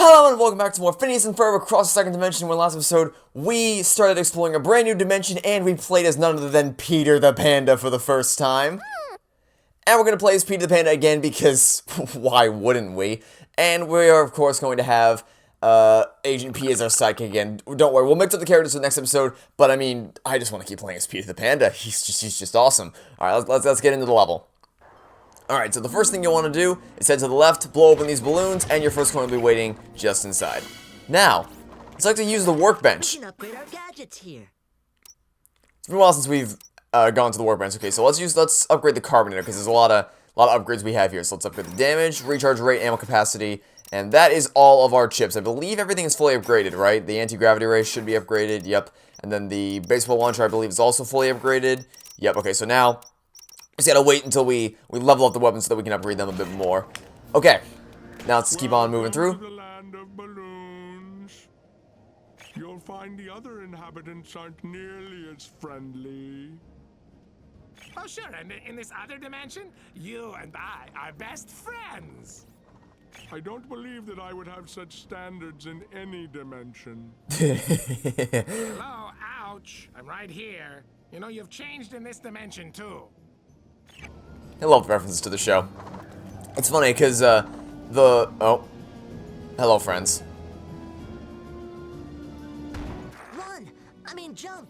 Hello and welcome back to more Phineas and Ferb across the second dimension. When last episode, we started exploring a brand new dimension and we played as none other than Peter the Panda for the first time. And we're going to play as Peter the Panda again because why wouldn't we? And we are of course going to have Agent P as our sidekick again. Don't worry, we'll mix up the characters for the next episode, but I mean, I just want to keep playing as Peter the Panda. He's just awesome. Alright, let's get into the level. Alright, so the first thing you'll want to do is head to the left, blow open these balloons, and your first coin will be waiting just inside. Now, let's like to use the workbench. We can upgrade our gadgets here. It's been a while since we've gone to the workbench. Okay, so let's upgrade the carbonator because there's a lot of upgrades we have here. So let's upgrade the damage, recharge rate, ammo capacity, and that is all of our chips. I believe everything is fully upgraded, right? The anti-gravity ray should be upgraded. Yep. And then the baseball launcher, I believe, is also fully upgraded. Yep. Okay, so now just gotta wait until we level up the weapons so that we can upgrade them a bit more. Okay, now let's keep on moving through. The land of balloons. You'll find the other inhabitants aren't nearly as friendly. Oh, sure, and in this other dimension, you and I are best friends. I don't believe that I would have such standards in any dimension. Hello, ouch. I'm right here. You know, you've changed in this dimension, too. I love references to the show. It's funny because oh, hello friends. Run! I mean jump!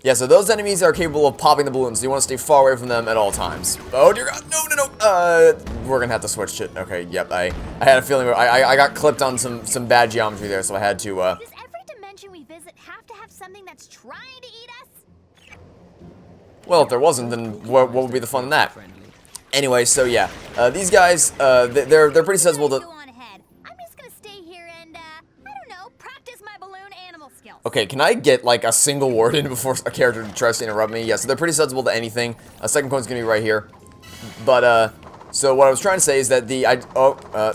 Yeah, so those enemies are capable of popping the balloons, so you want to stay far away from them at all times. Oh dear god, no! We're gonna have to switch it. Okay, yep, I had a feeling I got clipped on some bad geometry there, so I had to Does every dimension we visit have to have something that's trying to eat us? Well, if there wasn't, then what would be the fun in that? Anyway, so yeah, these guys, they're pretty sensible to... Go on ahead. I'm just gonna stay here and, I don't know, practice my balloon animal skills. Okay, can I get, like, a single word in before a character tries to interrupt me? Yeah, so they're pretty sensible to anything. Second coin's gonna be right here. But, so what I was trying to say is that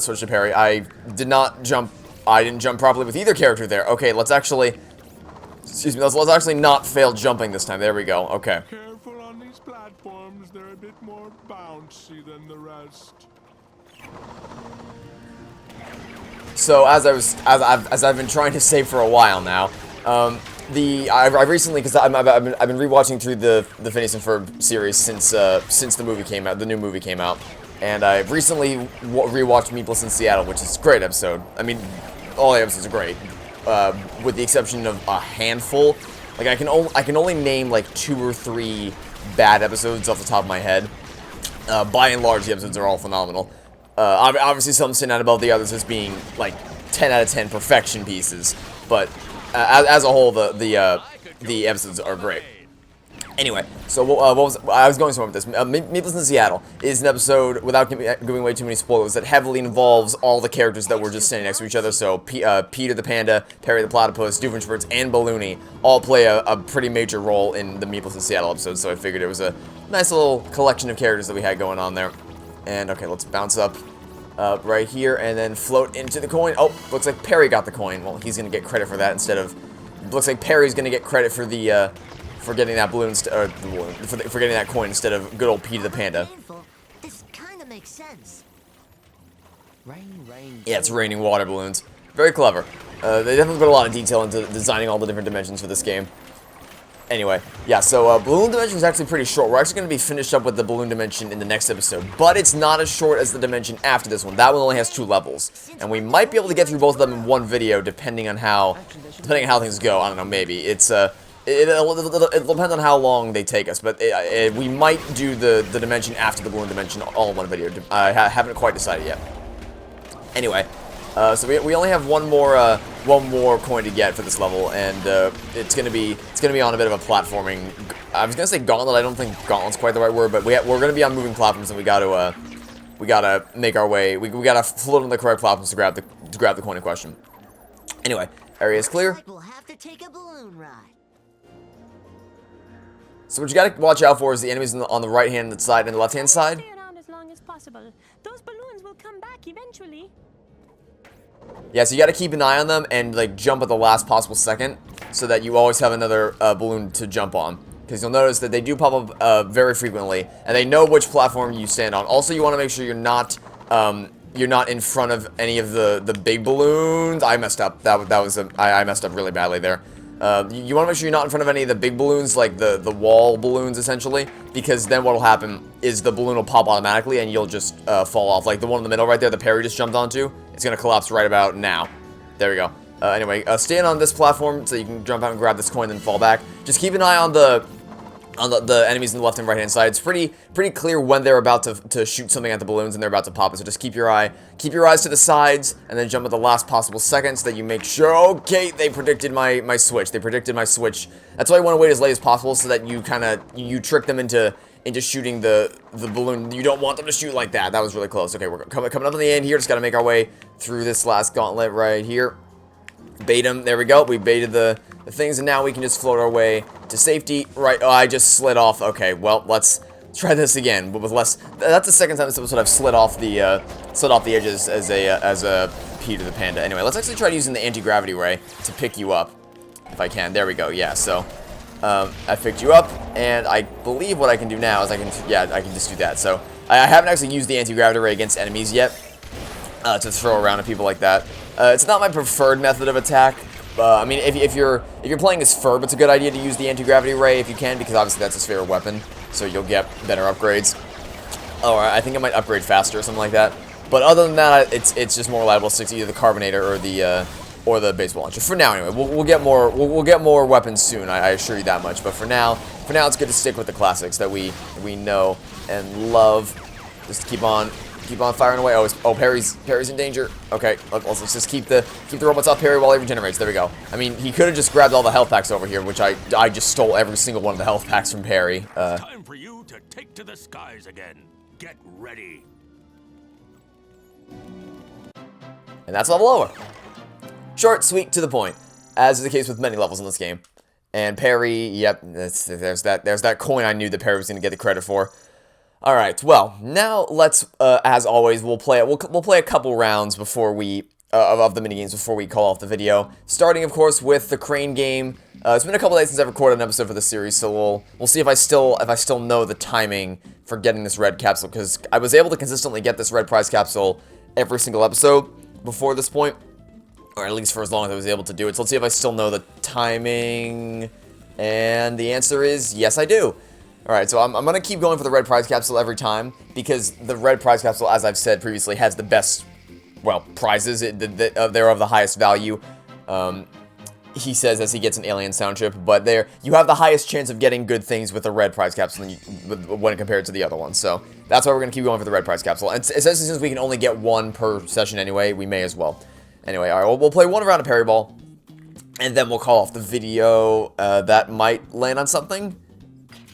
switch to parry. I didn't jump properly with either character there. Okay, let's actually... Excuse me, let's actually not fail jumping this time. There we go, okay. Careful on these platforms, they're a bit more bouncy than the rest. So as I've been trying to say for a while now, I recently, because I've been rewatching through the Phineas and Ferb series since the movie came out, the new movie came out, and I've recently rewatched Meatless in Seattle, which is a great episode. I mean, all the episodes are great, with the exception of a handful. Like I can only name like 2 or 3 bad episodes off the top of my head. By and large, the episodes are all phenomenal. Obviously, some stand out above the others as being like 10 out of 10 perfection pieces, but as a whole, the episodes are great. Anyway, so I was going somewhere with this. Meatless in Seattle is an episode, without giving away too many spoilers, that heavily involves all the characters that were just standing next to each other. So Peter the Panda, Perry the Platypus, Doofenshmirtz, and Balloony all play a pretty major role in the Meatless in Seattle episode. So I figured it was a nice little collection of characters that we had going on there. And okay, let's bounce up right here and then float into the coin. Oh, looks like Perry got the coin. Well, he's gonna get credit for that instead of. Looks like Perry's gonna get credit for the for getting that balloon for getting that coin instead of good old Peter the Panda. This kind of makes sense. Rain. Yeah, it's raining water balloons. Very clever. They definitely put a lot of detail into designing all the different dimensions for this game. Anyway, yeah, so Balloon Dimension is actually pretty short. We're actually going to be finished up with the Balloon Dimension in the next episode, but it's not as short as the dimension after this one. That one only has 2 levels, and we might be able to get through both of them in one video, depending on how things go. I don't know, maybe. It'll depend on how long they take us, but we might do the dimension after the Balloon Dimension all in one video. I haven't quite decided yet. Anyway. So we only have one more coin to get for this level, and it's gonna be on a bit of a platforming. I was gonna say gauntlet. I don't think gauntlet's quite the right word, but we're gonna be on moving platforms, and we gotta make our way. We gotta float on the correct platforms to grab the coin in question. Anyway, area is clear. We'll have to take a balloon ride. So what you gotta watch out for is the enemies on the right hand side and the left hand side. Stay around as long as possible. Those balloons will come back eventually. Yeah, so you gotta keep an eye on them and like jump at the last possible second so that you always have another balloon to jump on. Because you'll notice that they do pop up very frequently, and they know which platform you stand on. Also, you want to make sure you're not you're not in front of any of the big balloons. I messed up. I messed up really badly there. You want to make sure you're not in front of any of the big balloons, like the wall balloons, essentially, because then what'll happen is the balloon will pop automatically, and you'll just fall off. Like the one in the middle right there, the Perry just jumped onto, it's gonna collapse right about now. There we go. Anyway, stand on this platform so you can jump out and grab this coin, then fall back. Just keep an eye on the enemies on the left and right hand side. It's pretty clear when they're about to shoot something at the balloons and they're about to pop it. So just keep your eyes to the sides and then jump at the last possible second so that you make sure. Okay, they predicted my switch. They predicted my switch. That's why you want to wait as late as possible so that you trick them into shooting the balloon. You don't want them to shoot like that. That was really close. Okay, we're coming up to the end here. Just got to make our way through this last gauntlet right here. Bait them. There we go. We baited the things, and now we can just float our way to safety. Right. Oh, I just slid off. Okay, well, let's try this again, but with less. That's the second time this episode I've slid off the edges as a Peter the Panda. Anyway, let's actually try using the anti-gravity ray to pick you up, if I can. There we go. Yeah. So, I picked you up, and I believe what I can do now is I can just do that. So, I haven't actually used the anti-gravity ray against enemies yet to throw around at people like that. It's not my preferred method of attack. I mean, if you're playing as Ferb, it's a good idea to use the anti-gravity ray if you can, because obviously that's his favorite weapon, so you'll get better upgrades. Oh, I think I might upgrade faster or something like that. But other than that, it's just more reliable to stick to either the carbonator or the baseball launcher. For now, anyway, we'll get more weapons soon. I assure you that much. But for now, it's good to stick with the classics that we know and love. Just keep on firing away. Oh, Perry's in danger. Okay, let's just keep the robots off Perry while he regenerates. There we go. I mean, he could have just grabbed all the health packs over here, which I just stole every single one of the health packs from Perry. It's time for you to take to the skies again. Get ready. And that's level over. Short, sweet, to the point, as is the case with many levels in this game. And Perry, yep, there's that coin I knew that Perry was going to get the credit for. All right, well, now let's, as always, we'll play a couple rounds before we of the minigames before we call off the video. Starting, of course, with the crane game. It's been a couple days since I've recorded an episode for the series, so we'll see if I still know the timing for getting this red capsule, because I was able to consistently get this red prize capsule every single episode before this point, or at least for as long as I was able to do it. So let's see if I still know the timing, and the answer is yes, I do. Alright, so I'm going to keep going for the red prize capsule every time, because the red prize capsule, as I've said previously, has the best, well, prizes. They're of the highest value. He says as he gets an alien sound chip, but you have the highest chance of getting good things with the red prize capsule when compared to the other ones. So that's why we're going to keep going for the red prize capsule. And especially since we can only get one per session anyway, we may as well. Anyway, alright, we'll play one round of Parry Ball, and then we'll call off the video. That might land on something.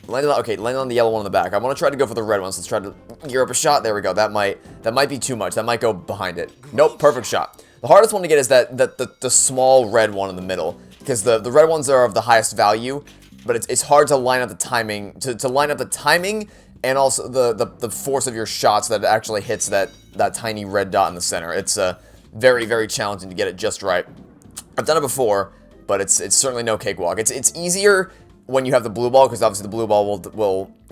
Land on the yellow one in the back. I want to try to go for the red one, so let's try to gear up a shot. There we go. That might be too much. That might go behind it. Nope, perfect shot. The hardest one to get is the small red one in the middle, because the red ones are of the highest value, but it's hard to line up the timing, to line up the timing and also the force of your shots that it actually hits that tiny red dot in the center. It's very, very challenging to get it just right. I've done it before, but it's certainly no cakewalk. It's easier when you have the blue ball, because obviously the blue ball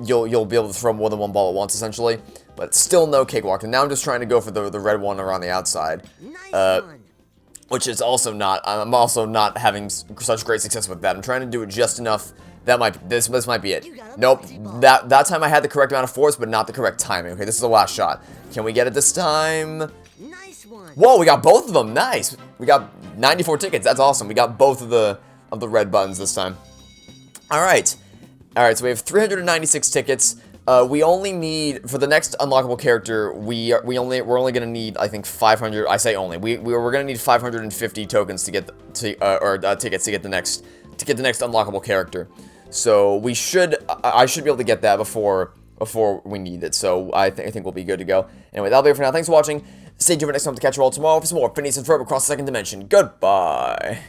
you'll be able to throw more than one ball at once, essentially, but still no cakewalk. And now I'm just trying to go for the red one around the outside, Nice one. which is also not. I'm also not having such great success with that. I'm trying to do it just enough. This might be it. Nope. That time I had the correct amount of force, but not the correct timing. Okay, this is the last shot. Can we get it this time? Nice one. Whoa, we got both of them. Nice. We got 94 tickets. That's awesome. We got both of the red buttons this time. All right, so we have 396 tickets. We only need, for the next unlockable character, we're only gonna need, I think, 500. I say only. We're gonna need 550 tokens to get tickets to get the next unlockable character. So I should be able to get that before we need it. So I think we'll be good to go. Anyway, that'll be it for now. Thanks for watching. Stay tuned for next time to catch you all tomorrow for some more Phineas and Ferb across the second dimension. Goodbye.